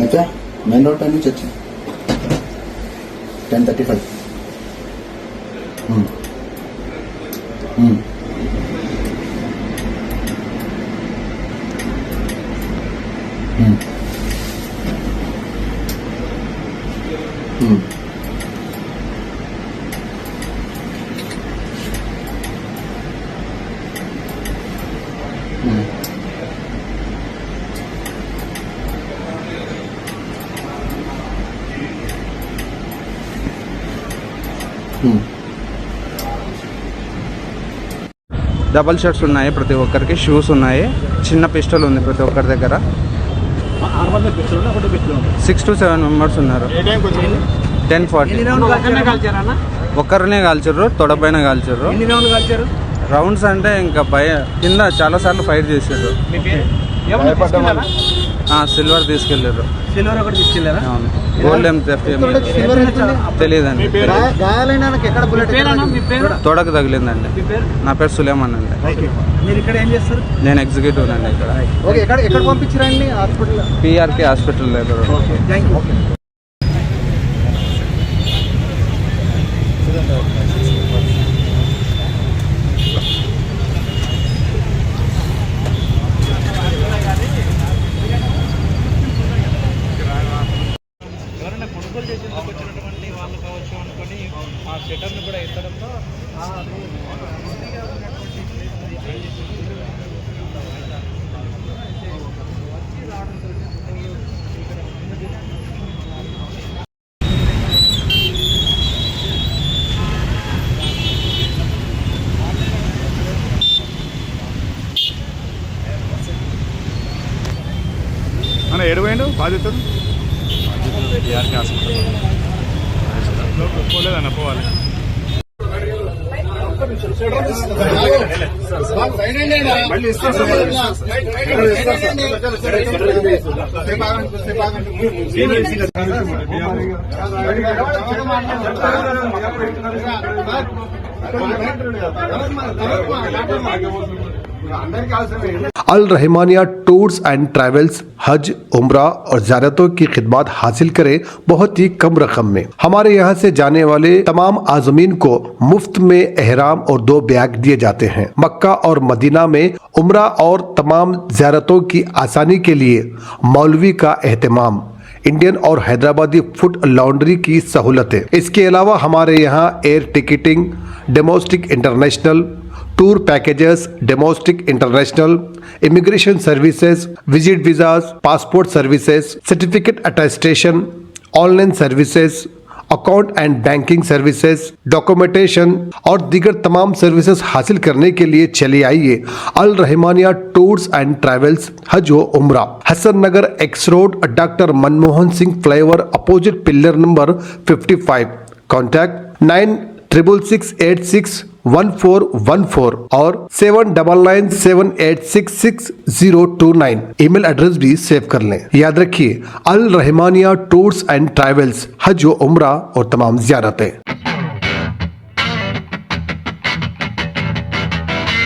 अच्छा main road time వచ్చి 10:35 double shirts ఉన్నాయి, ప్రతి ఒక్కరికి షూస్ ఉన్నాయి, చిన్న పిస్టల్ ఉంది ప్రతి ఒక్కరి దగ్గర. 6 to 7 మెంబర్స్ ఉన్నారు. 10:40 ఒక్కరినే కాల్చారు, తొడపైన కాల్చారు. రౌండ్స్ అంటే ఇంకా కింద చాలా సార్లు ఫైట్ చేశారు. సిల్వర్ తీసుకెళ్లారు. సిల్వర్ ఒకటి తీసుకెళ్లారా? అవును. గోల్డ్ ఏం తెలియదండి. తొడకు తగిలిందండి. నా పేరు సులేమాన్ అండి. మీరు ఇక్కడ ఏం చేస్తారు? నేను ఎగ్జిక్యూటివ్ అండి ఇక్కడ. ఎక్కడ పంపించారండి? హాస్పిటల్? పిఆర్కే హాస్పిటల్ దగ్గర. కొనుగోలు చేసేందుకు వచ్చినటువంటి వాళ్ళు కావచ్చు అనుకొని ఆ షటర్ను కూడా ఎత్తడంతో మన ఎడువైండు బాధితుడు పోలేదన్న పోవాలి. अल रहमानिया टूर्स एंड ट्रैवल्स हज, उम्रा और ज़ियारतों की खिदमत हासिल करे बहुत ही कम रकम में। हमारे यहाँ से जाने वाले तमाम आज़मीन को मुफ्त में एहराम और 2 बैग दिए जाते हैं। मक्का और मदीना में उम्रा और तमाम ज़ियारतों की आसानी के लिए मौलवी का एहतमाम, इंडियन और हैदराबादी फुट लॉन्ड्री की सहूलतें। इसके अलावा हमारे यहाँ air ticketing, domestic international tour packages, domestic international, immigration services, visit visas, passport services, certificate attestation, online services, account and banking services, documentation और दीगर तमाम सर्विसेज हासिल करने के लिए चले आइए Al Rahmania tours and travels Hajj व Umrah, Hasan Nagar X road, doctor Manmohan Singh flyover opposite pillar number 55। Contact 9666861414 और 7997866029। ईमेल एड्रेस भी सेव कर लें। याद रखिए अल Rahmania tours and travels Hajj व उम्रा और तमाम ज़ियारतें।